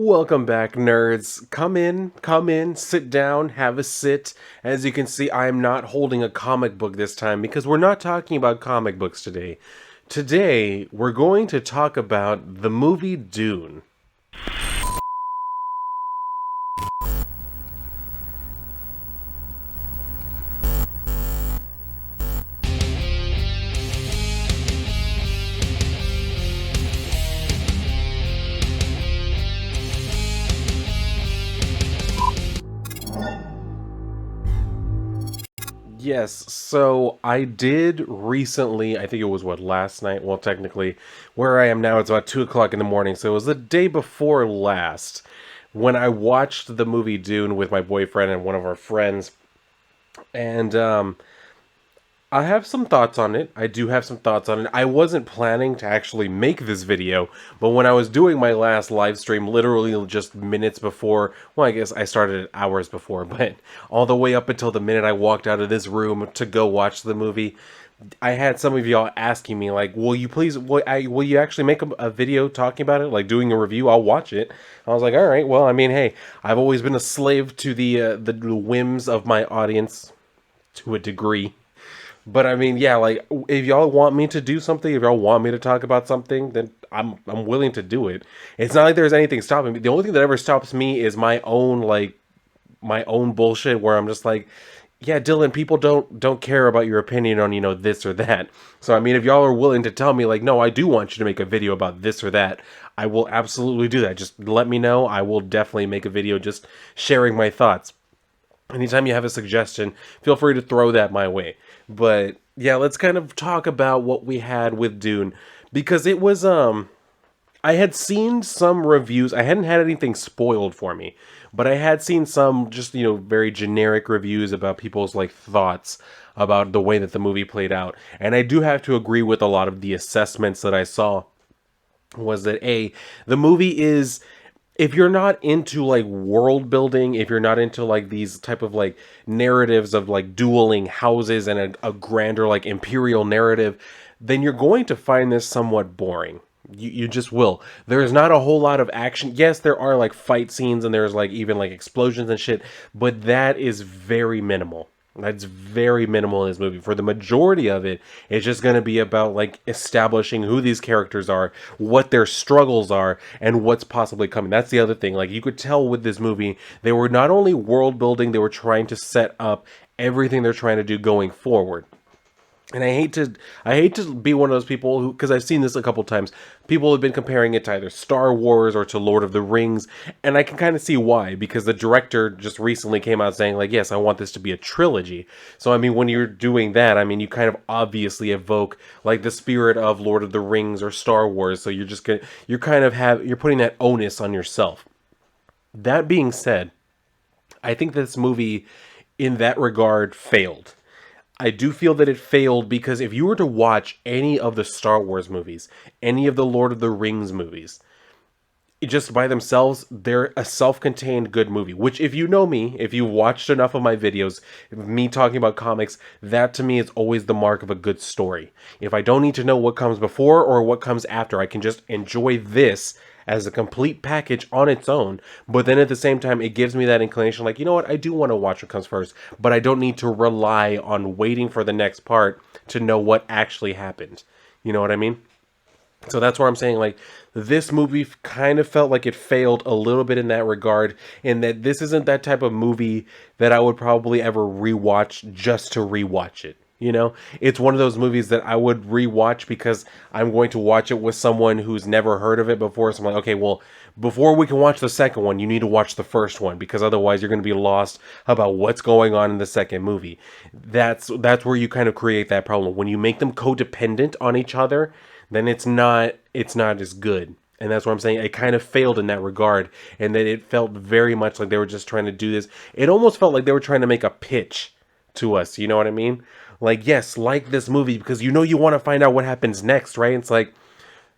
Welcome back, nerds. Come in, sit down, have a sit. As you can see, I am not holding a comic book this time because we're not talking about comic books today. Today, we're going to talk about the movie Dune. Yes, so I did recently, I think it was last night? Well, technically, where I am now, it's about 2 o'clock in the morning, so it was the day before last when I watched the movie Dune with my boyfriend and one of our friends. And I have some thoughts on it. I do have some thoughts on it. I wasn't planning to actually make this video, but when I was doing my last live stream, literally just minutes before, well, I guess I started it hours before, but all the way up until the minute I walked out of this room to go watch the movie, I had some of y'all asking me, like, will you please, will you actually make a video talking about it, like doing a review? I'll watch it. I was like, all right, well, I mean, hey, I've always been a slave to the whims of my audience to a degree. But I mean, yeah, like if y'all want me to do something, if y'all want me to talk about something, then I'm willing to do it. It's not like there's anything stopping me. The only thing that ever stops me is my own bullshit where I'm just like, yeah, Dylan, people don't care about your opinion on, this or that. So I mean, if y'all are willing to tell me like, no, I do want you to make a video about this or that, I will absolutely do that. Just let me know. I will definitely make a video just sharing my thoughts. Anytime you have a suggestion, feel free to throw that my way. But yeah, let's kind of talk about what we had with Dune because it was I had seen some reviews. I hadn't had anything spoiled for me, but I had seen some just, very generic reviews about people's like thoughts about the way that the movie played out. And I do have to agree with a lot of the assessments that I saw was that the movie is, if you're not into like world building, if you're not into like these type of like narratives of like dueling houses and a grander like imperial narrative, then you're going to find this somewhat boring. You just will. There's not a whole lot of action. Yes, there are like fight scenes and there's like even like explosions and shit, but that is very minimal. That's very minimal in this movie. For the majority of it, it's just going to be about like establishing who these characters are, what their struggles are, and what's possibly coming. That's the other thing. Like you could tell with this movie, they were not only world building, they were trying to set up everything they're trying to do going forward. And I hate to be one of those people who, because I've seen this a couple times, people have been comparing it to either Star Wars or to Lord of the Rings, and I can kind of see why, because the director just recently came out saying like, yes, I want this to be a trilogy. So I mean, when you're doing that, I mean, you kind of obviously evoke like the spirit of Lord of the Rings or Star Wars. So you're putting that onus on yourself. That being said, I think this movie, in that regard, failed. I do feel that it failed because if you were to watch any of the Star Wars movies, any of the Lord of the Rings movies, just by themselves, they're a self-contained good movie. Which, if you know me, if you watched enough of my videos, me talking about comics, that to me is always the mark of a good story. If I don't need to know what comes before or what comes after, I can just enjoy this as a complete package on its own, but then at the same time it gives me that inclination like, you know what, I do want to watch what comes first, but I don't need to rely on waiting for the next part to know what actually happened. You know what I mean? So that's where I'm saying like this movie kind of felt like it failed a little bit in that regard, in that this isn't that type of movie that I would probably ever rewatch just to rewatch it. It's one of those movies that I would rewatch because I'm going to watch it with someone who's never heard of it before. So I'm like, okay, well, before we can watch the second one, you need to watch the first one because otherwise you're going to be lost about what's going on in the second movie. That's where you kind of create that problem. When you make them codependent on each other, then it's not as good. And that's what I'm saying. It kind of failed in that regard, and that it felt very much like they were just trying to do this. It almost felt like they were trying to make a pitch to us. You know what I mean? Like, yes, like this movie because you want to find out what happens next, right? It's like,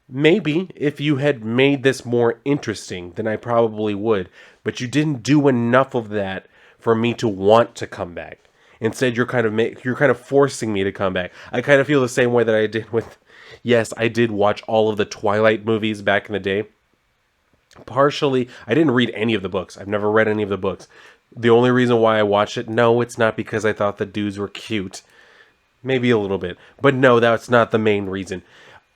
maybe if you had made this more interesting, then I probably would. But you didn't do enough of that for me to want to come back. Instead, you're kind of forcing me to come back. I kind of feel the same way that I did with, yes, I did watch all of the Twilight movies back in the day. Partially, I didn't read any of the books. I've never read any of the books. The only reason why I watched it, no, it's not because I thought the dudes were cute. Maybe a little bit. But no, that's not the main reason.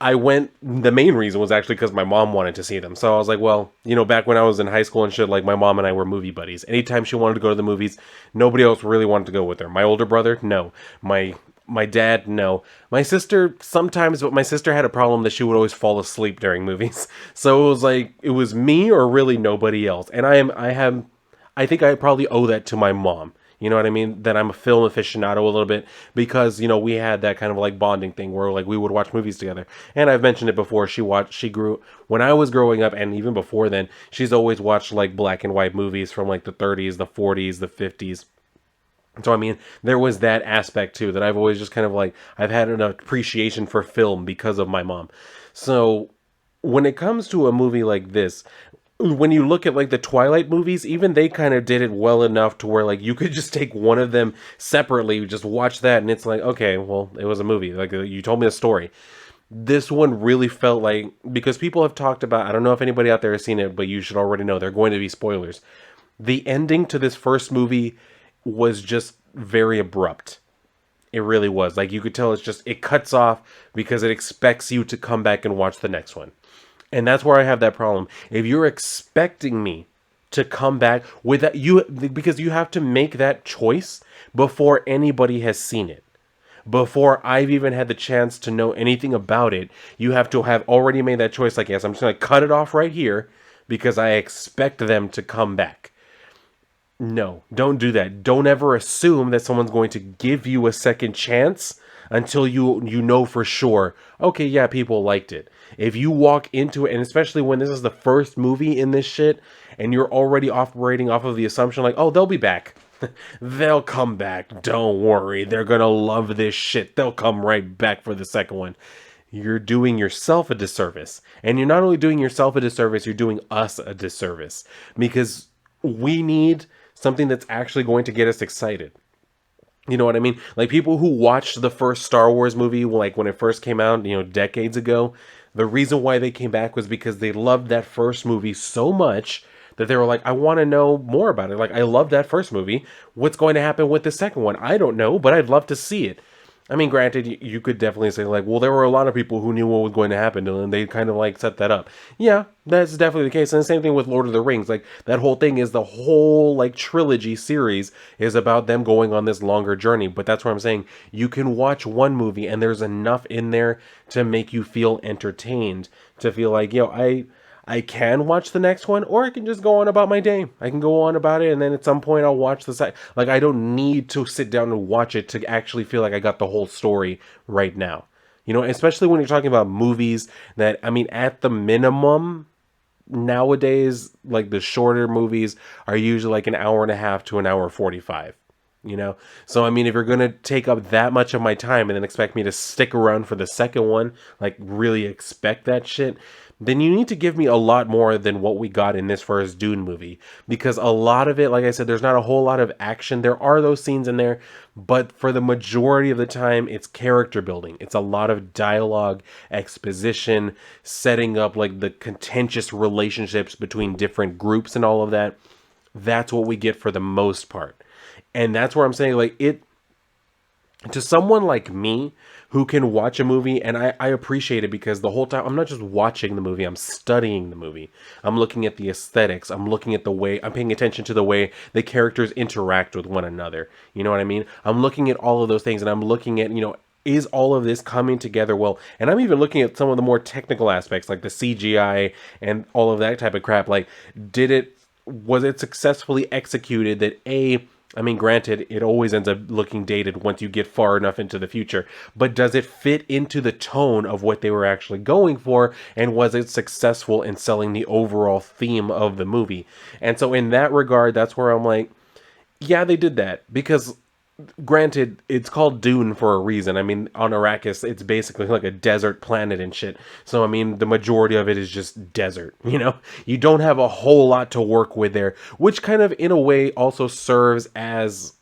The main reason was actually because my mom wanted to see them. So I was like, well, back when I was in high school and shit, like my mom and I were movie buddies. Anytime she wanted to go to the movies, nobody else really wanted to go with her. My older brother, no. My dad, no. My sister sometimes, but my sister had a problem that she would always fall asleep during movies. So it was like it was me or really nobody else. And I think I probably owe that to my mom. You know what I mean? That I'm a film aficionado a little bit because, we had that kind of like bonding thing where like we would watch movies together. And I've mentioned it before. She grew, when I was growing up and even before then, she's always watched like black and white movies from like the 30s, the 40s, the 50s. So, I mean, there was that aspect too that I've always just kind of like, I've had an appreciation for film because of my mom. So, when it comes to a movie like this, when you look at like the Twilight movies, even they kind of did it well enough to where like you could just take one of them separately, just watch that, and it's like, okay, well, it was a movie. Like you told me a story. This one really felt like, because people have talked about, I don't know if anybody out there has seen it, but you should already know they're going to be spoilers. The ending to this first movie was just very abrupt. It really was. Like you could tell it cuts off because it expects you to come back and watch the next one. And that's where I have that problem. If you're expecting me to come back with that, because you have to make that choice before anybody has seen it. Before I've even had the chance to know anything about it, you have to have already made that choice. Like, yes, I'm just going to cut it off right here because I expect them to come back. No, don't do that. Don't ever assume that someone's going to give you a second chance until you know for sure, okay, yeah, people liked it. If you walk into it, and especially when this is the first movie in this shit, and you're already operating off of the assumption like, oh, they'll be back. They'll come back. Don't worry. They're going to love this shit. They'll come right back for the second one. You're doing yourself a disservice. And you're not only doing yourself a disservice, you're doing us a disservice. Because we need something that's actually going to get us excited. You know what I mean? Like people who watched the first Star Wars movie, like when it first came out, decades ago, the reason why they came back was because they loved that first movie so much that they were like, I want to know more about it. Like, I love that first movie. What's going to happen with the second one? I don't know, but I'd love to see it. I mean, granted, you could definitely say, like, well, there were a lot of people who knew what was going to happen, and they kind of, like, set that up. Yeah, that's definitely the case. And the same thing with Lord of the Rings. Like, that whole thing is the whole, like, trilogy series is about them going on this longer journey. But that's what I'm saying. You can watch one movie, and there's enough in there to make you feel entertained, to feel like, I can watch the next one, or I can just go on about my day. I can go on about it, and then at some point I'll watch the side. Like, I don't need to sit down and watch it to actually feel like I got the whole story right now. Especially when you're talking about movies that, I mean, at the minimum, nowadays, like the shorter movies are usually like an hour and a half to an hour 45. So I mean, if you're gonna take up that much of my time and then expect me to stick around for the second one, like really expect that shit, then you need to give me a lot more than what we got in this first Dune movie. Because a lot of it, like I said, there's not a whole lot of action. There are those scenes in there, but for the majority of the time, it's character building. It's a lot of dialogue, exposition, setting up like the contentious relationships between different groups and all of that. That's what we get for the most part. And that's where I'm saying, like, to someone like me who can watch a movie, and I appreciate it because the whole time I'm not just watching the movie, I'm studying the movie. I'm looking at the aesthetics. I'm looking at the way, I'm paying attention to the way the characters interact with one another. You know what I mean? I'm looking at all of those things, and I'm looking at, is all of this coming together well? And I'm even looking at some of the more technical aspects, like the CGI and all of that type of crap. Like, was it successfully executed that I mean, granted, it always ends up looking dated once you get far enough into the future, but does it fit into the tone of what they were actually going for, and was it successful in selling the overall theme of the movie? And so in that regard, that's where I'm like, yeah, they did that, because granted, it's called Dune for a reason. I mean, on Arrakis, it's basically like a desert planet and shit. So, I mean, the majority of it is just desert, You don't have a whole lot to work with there, which kind of, in a way, also serves as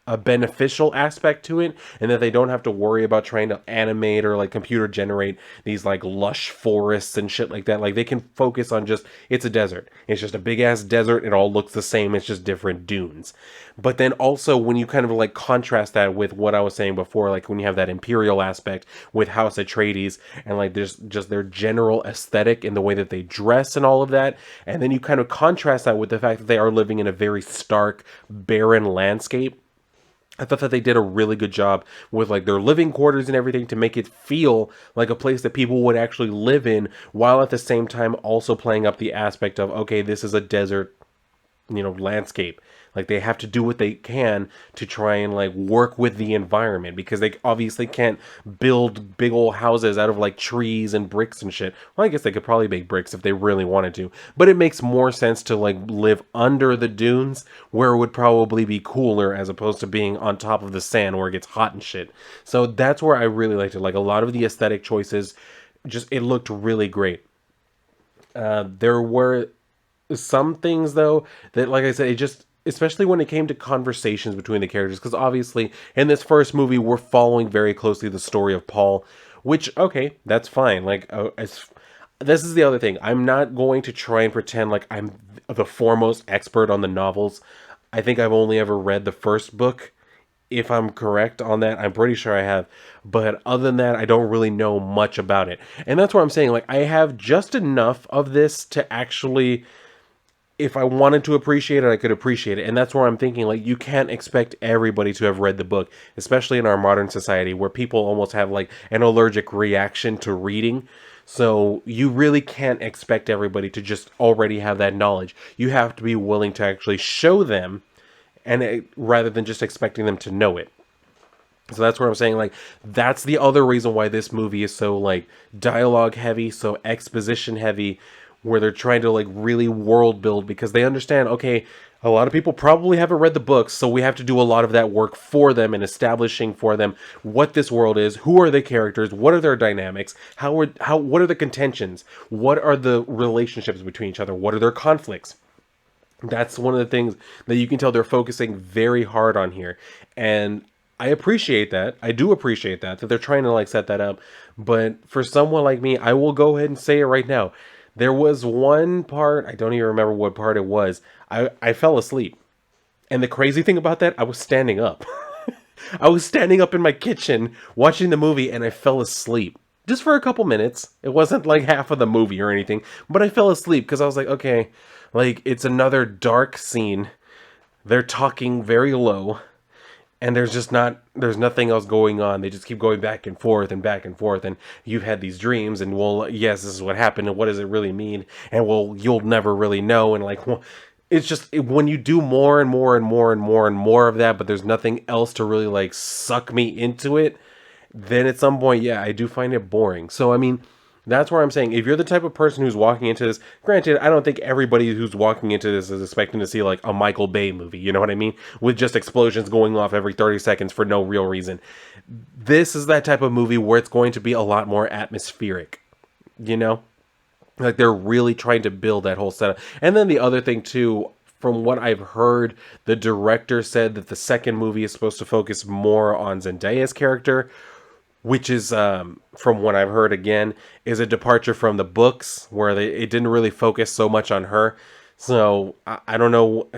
a beneficial aspect to it, and that they don't have to worry about trying to animate or like computer generate these like lush forests and shit like that. Like they can focus on just, it's a desert, it's just a big ass desert, it all looks the same, it's just different dunes. But then also when you kind of like contrast that with what I was saying before, like when you have that imperial aspect with House Atreides, and like there's just their general aesthetic in the way that they dress and all of that, and then you kind of contrast that with the fact that they are living in a very stark, barren landscape. I thought that they did a really good job with like their living quarters and everything to make it feel like a place that people would actually live in, while at the same time also playing up the aspect of, okay, this is a desert, landscape. Like they have to do what they can to try and like work with the environment, because they obviously can't build big old houses out of like trees and bricks and shit. Well, I guess they could probably make bricks if they really wanted to, but it makes more sense to like live under the dunes where it would probably be cooler, as opposed to being on top of the sand where it gets hot and shit. So that's where I really liked it. Like a lot of the aesthetic choices, just it looked really great. There were some things though that, like I said, it just, especially when it came to conversations between the characters, because obviously in this first movie we're following very closely the story of Paul, which, okay, that's fine. Like this is the other thing, I'm not going to try and pretend like I'm the foremost expert on the novels. I think I've only ever read the first book, if I'm correct on that. I'm pretty sure I have. But other than that, I don't really know much about it. And that's what I'm saying. Like, I have just enough of this to actually, if I wanted to appreciate it, I could appreciate it. And that's where I'm thinking, like, you can't expect everybody to have read the book, especially in our modern society where people almost have like an allergic reaction to reading. So you really can't expect everybody to just already have that knowledge. You have to be willing to actually show them, rather than just expecting them to know it. So that's where I'm saying, like, that's the other reason why this movie is so like dialogue heavy, so exposition heavy, where they're trying to like really world build, because they understand, okay, a lot of people probably haven't read the books, so we have to do a lot of that work for them and establishing for them what this world is, who are the characters, what are their dynamics, what are the contentions, what are the relationships between each other, what are their conflicts. That's one of the things that you can tell they're focusing very hard on here. And I appreciate that. I do appreciate that they're trying to like set that up. But for someone like me, I will go ahead and say it right now. There was one part, I don't even remember what part it was. I fell asleep. And the crazy thing about that, I was standing up. I was standing up in my kitchen watching the movie, and I fell asleep. Just for a couple minutes. It wasn't like half of the movie or anything, but I fell asleep because I was like, okay, like it's another dark scene. They're talking very low, and there's nothing else going on. They just keep going back and forth and back and forth, and you've had these dreams, and well, yes, this is what happened, and what does it really mean? And well, you'll never really know, and like, well, it's just when you do more and more and more and more and more of that, but there's nothing else to really like suck me into it, then at some point, yeah, I do find it boring. So, I mean, that's where I'm saying, if you're the type of person who's walking into this, granted, I don't think everybody who's walking into this is expecting to see like a Michael Bay movie, you know what I mean? With just explosions going off every 30 seconds for no real reason. This is that type of movie where it's going to be a lot more atmospheric, you know? Like they're really trying to build that whole setup. And then the other thing too, from what I've heard, the director said that the second movie is supposed to focus more on Zendaya's character, which is, from what I've heard again, is a departure from the books, where it didn't really focus so much on her. So, I don't know.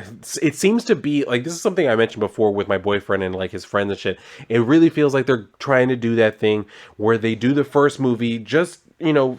It seems to be, like, this is something I mentioned before with my boyfriend and, like, his friends and shit. It really feels like they're trying to do that thing where they do the first movie just,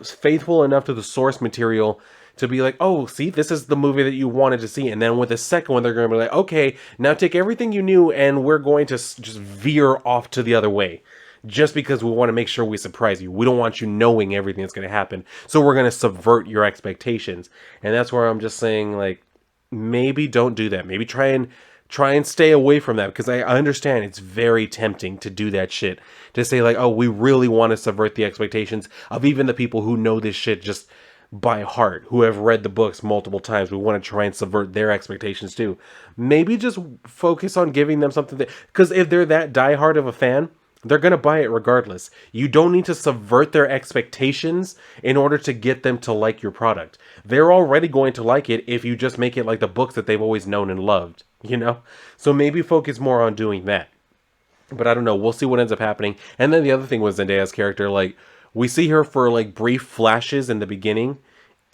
faithful enough to the source material to be like, oh, see, this is the movie that you wanted to see. And then with the second one, they're going to be like, okay, now take everything you knew and we're going to just veer off to the other way. Just because we want to make sure we surprise you. We don't want you knowing everything that's going to happen. So we're going to subvert your expectations. And that's where I'm just saying, like, maybe don't do that. Maybe try and stay away from that, because I understand it's very tempting to do that shit. To say like, oh, we really want to subvert the expectations of even the people who know this shit just by heart, who have read the books multiple times. We want to try and subvert their expectations too. Maybe just focus on giving them something that, because if they're that diehard of a fan, They're going to buy it regardless. You don't need to subvert their expectations in order to get them to like your product. They're already going to like it if you just make it like the books that they've always known and loved, you know? So maybe focus more on doing that. But I don't know. We'll see what ends up happening. And then the other thing was Zendaya's character. Like, we see her for like brief flashes in the beginning,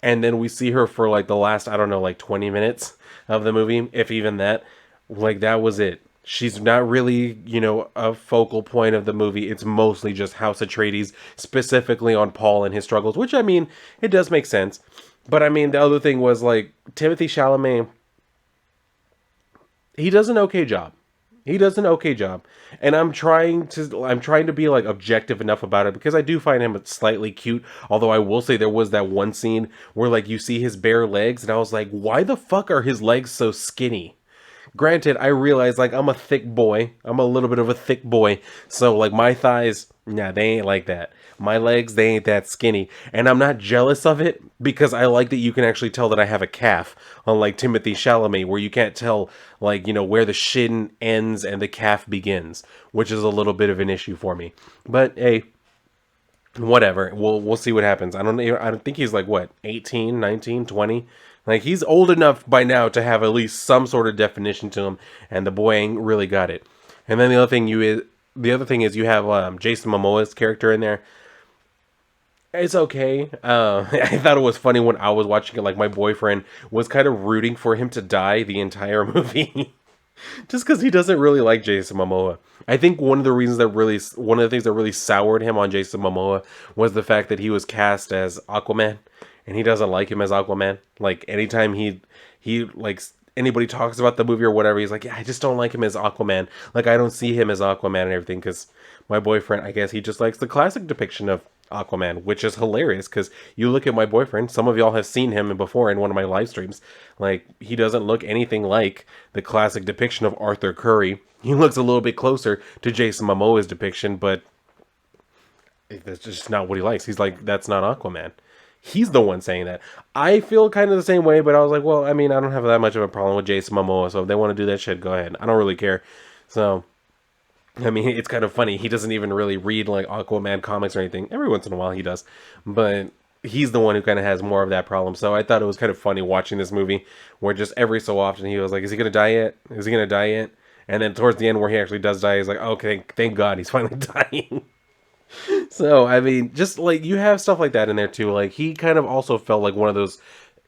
and then we see her for like the last, I don't know, like 20 minutes of the movie, if even that. Like, that was it. She's not really, a focal point of the movie. It's mostly just House Atreides, specifically on Paul and his struggles, which, I mean, it does make sense. But I mean, the other thing was like Timothy Chalamet, he does an okay job. He does an okay job. And I'm trying to be like objective enough about it because I do find him slightly cute. Although I will say there was that one scene where like you see his bare legs and I was like, why the fuck are his legs so skinny? Granted, I realize like I'm a thick boy. I'm a little bit of a thick boy. So like my thighs, nah, they ain't like that. My legs, they ain't that skinny. And I'm not jealous of it because I like that you can actually tell that I have a calf. Unlike Timothy Chalamet, where you can't tell like, where the shin ends and the calf begins, which is a little bit of an issue for me. But hey, whatever. We'll see what happens. I don't think he's like what, 18, 19, 20. Like he's old enough by now to have at least some sort of definition to him, and the boy ain't really got it. And then the other thing is you have Jason Momoa's character in there. It's okay. I thought it was funny when I was watching it. Like my boyfriend was kind of rooting for him to die the entire movie, just because he doesn't really like Jason Momoa. I think one of the things that really soured him on Jason Momoa was the fact that he was cast as Aquaman, and he doesn't like him as Aquaman. Like anytime he like anybody talks about the movie or whatever, he's like, yeah, I just don't like him as Aquaman. Like I don't see him as Aquaman and everything because my boyfriend, I guess he just likes the classic depiction of Aquaman, which is hilarious because you look at my boyfriend, some of y'all have seen him before in one of my live streams. Like, he doesn't look anything like the classic depiction of Arthur Curry. He looks a little bit closer to Jason Momoa's depiction, but that's just not what he likes. He's like, that's not Aquaman. He's the one saying that. I feel kind of the same way, but I was like, well, I mean, I don't have that much of a problem with Jason Momoa, so if they want to do that shit, go ahead. I don't really care. So, I mean, it's kind of funny. He doesn't even really read like Aquaman comics or anything. Every once in a while he does. But he's the one who kind of has more of that problem. So I thought it was kind of funny watching this movie where just every so often he was like, is he going to die yet? Is he going to die yet? And then towards the end where he actually does die, he's like, okay, thank God he's finally dying. So, I mean, just like you have stuff like that in there too. Like he kind of also felt like one of those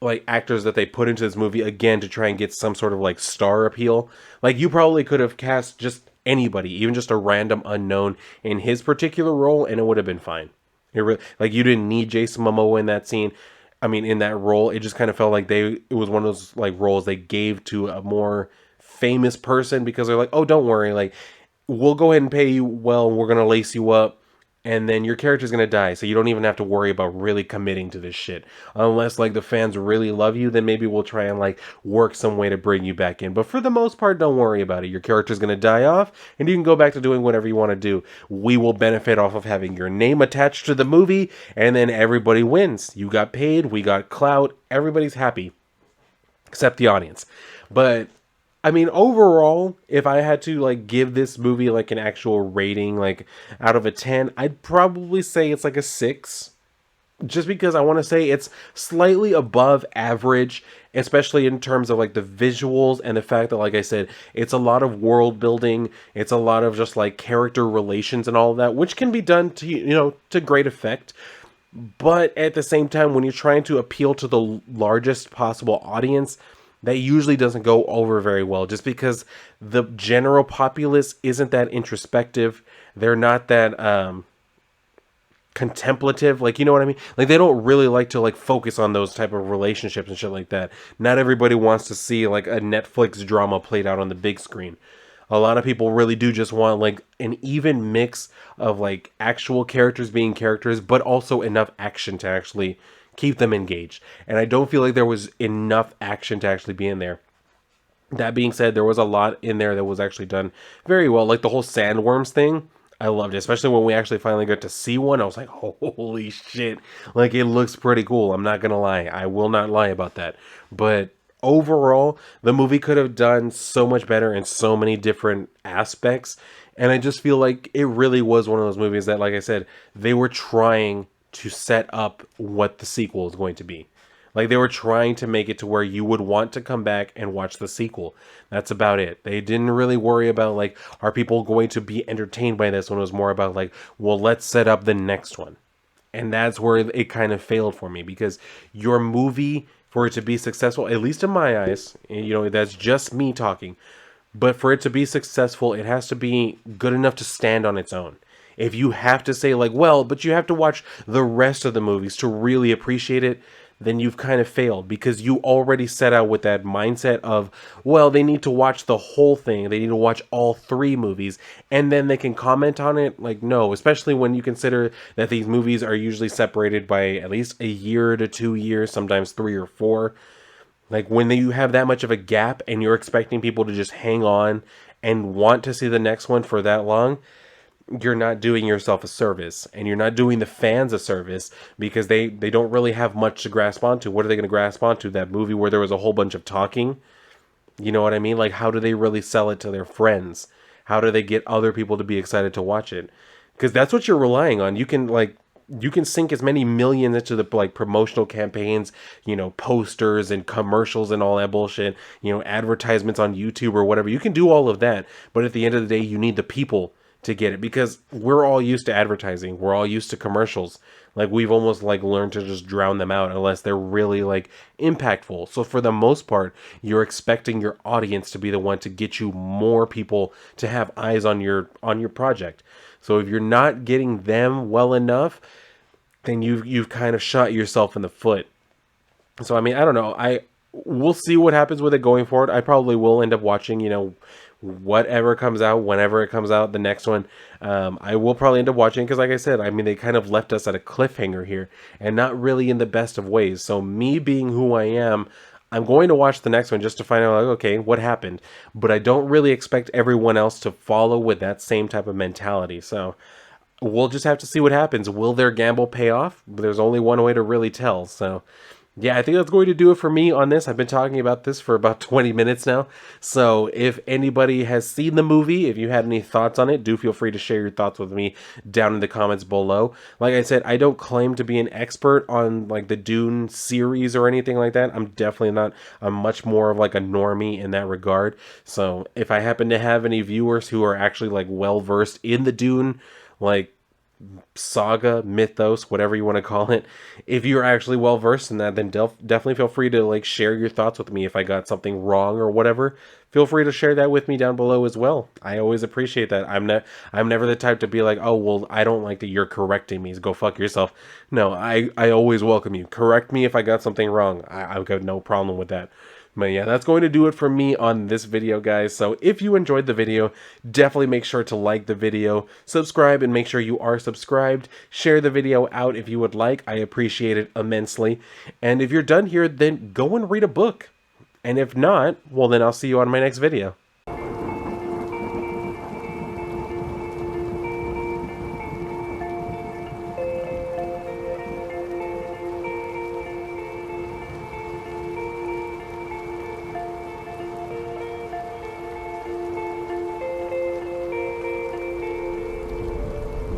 like actors that they put into this movie again to try and get some sort of like star appeal. Like you probably could have cast just anybody, even just a random unknown in his particular role, and it would have been fine. Like you didn't need Jason Momoa in that scene. I mean, in that role, it just kind of felt like it was one of those like roles they gave to a more famous person because they're like, oh, don't worry, like we'll go ahead and pay you well, we're gonna lace you up, and then your character's gonna die, so you don't even have to worry about really committing to this shit. Unless like the fans really love you, then maybe we'll try and like work some way to bring you back in. But for the most part, don't worry about it. Your character's gonna die off, and you can go back to doing whatever you want to do. We will benefit off of having your name attached to the movie, and then everybody wins. You got paid, we got clout, everybody's happy. Except the audience. But I mean, overall, if I had to like give this movie like an actual rating, like out of a 10, I'd probably say it's like a 6. Just because I want to say it's slightly above average, especially in terms of like the visuals and the fact that, like I said, it's a lot of world building. It's a lot of just like character relations and all of that, which can be done to great effect. But at the same time, when you're trying to appeal to the largest possible audience, that usually doesn't go over very well just because the general populace isn't that introspective. They're not that contemplative, like, you know what I mean? Like, they don't really like to like focus on those type of relationships and shit like that. Not everybody wants to see like a Netflix drama played out on the big screen. A lot of people really do just want like an even mix of like actual characters being characters, but also enough action to actually keep them engaged. And I don't feel like there was enough action to actually be in there. That being said, there was a lot in there that was actually done very well. Like the whole sandworms thing, I loved it. Especially when we actually finally got to see one. I was like, holy shit. Like, it looks pretty cool. I'm not going to lie. I will not lie about that. But overall, the movie could have done so much better in so many different aspects. And I just feel like it really was one of those movies that, like I said, they were trying to set up what the sequel is going to be. Like they were trying to make it to where you would want to come back and watch the sequel. That's about it. They didn't really worry about like, are people going to be entertained by this one? It was more about like, well, let's set up the next one. And that's where it kind of failed for me, because your movie, for it to be successful, at least in my eyes, and, that's just me talking, but for it to be successful, it has to be good enough to stand on its own. If you have to say like, well, but you have to watch the rest of the movies to really appreciate it, then you've kind of failed, because you already set out with that mindset of, well, they need to watch the whole thing. They need to watch all three movies and then they can comment on it. Like, no, especially when you consider that these movies are usually separated by at least a year to 2 years, sometimes 3 or 4. Like when you have that much of a gap and you're expecting people to just hang on and want to see the next one for that long, you're not doing yourself a service, and you're not doing the fans a service, because they don't really have much to grasp onto. What are they going to grasp onto? That movie where there was a whole bunch of talking? You know what I mean? Like, how do they really sell it to their friends? How do they get other people to be excited to watch it? Because that's what you're relying on. You can sink as many millions into the like promotional campaigns, posters and commercials and all that bullshit, advertisements on YouTube or whatever. You can do all of that, but at the end of the day, you need the people to get it, because we're all used to advertising. We're all used to commercials. Like we've almost like learned to just drown them out unless they're really like impactful. So for the most part, you're expecting your audience to be the one to get you more people to have eyes on your project. So if you're not getting them well enough, then you've kind of shot yourself in the foot. So I mean, I don't know. We'll see what happens with it going forward. I probably will end up watching, whatever comes out, whenever it comes out, the next one. I will probably end up watching, because like I said, I mean, they kind of left us at a cliffhanger here, and not really in the best of ways. So me being who I am, I'm going to watch the next one just to find out, like, okay, what happened? But I don't really expect everyone else to follow with that same type of mentality. So we'll just have to see what happens. Will their gamble pay off? There's only one way to really tell. So yeah, I think that's going to do it for me on this. I've been talking about this for about 20 minutes now. So if anybody has seen the movie, if you had any thoughts on it, do feel free to share your thoughts with me down in the comments below. Like I said, I don't claim to be an expert on like the Dune series or anything like that. I'm definitely not. I'm much more of like a normie in that regard. So if I happen to have any viewers who are actually like well versed in the Dune, like saga, mythos, whatever you want to call it, if you're actually well versed in that, then definitely feel free to like share your thoughts with me. If I got something wrong or whatever, feel free to share that with me down below as well. I always appreciate that. I'm never the type to be like, oh well, I don't like that you're correcting me, so go fuck yourself. No, I always welcome you. Correct me if I got something wrong. I've got no problem with that. But yeah, that's going to do it for me on this video, guys. So if you enjoyed the video, definitely make sure to like the video, subscribe, and make sure you are subscribed. Share the video out if you would like. I appreciate it immensely. And if you're done here, then go and read a book. And if not, well, then I'll see you on my next video.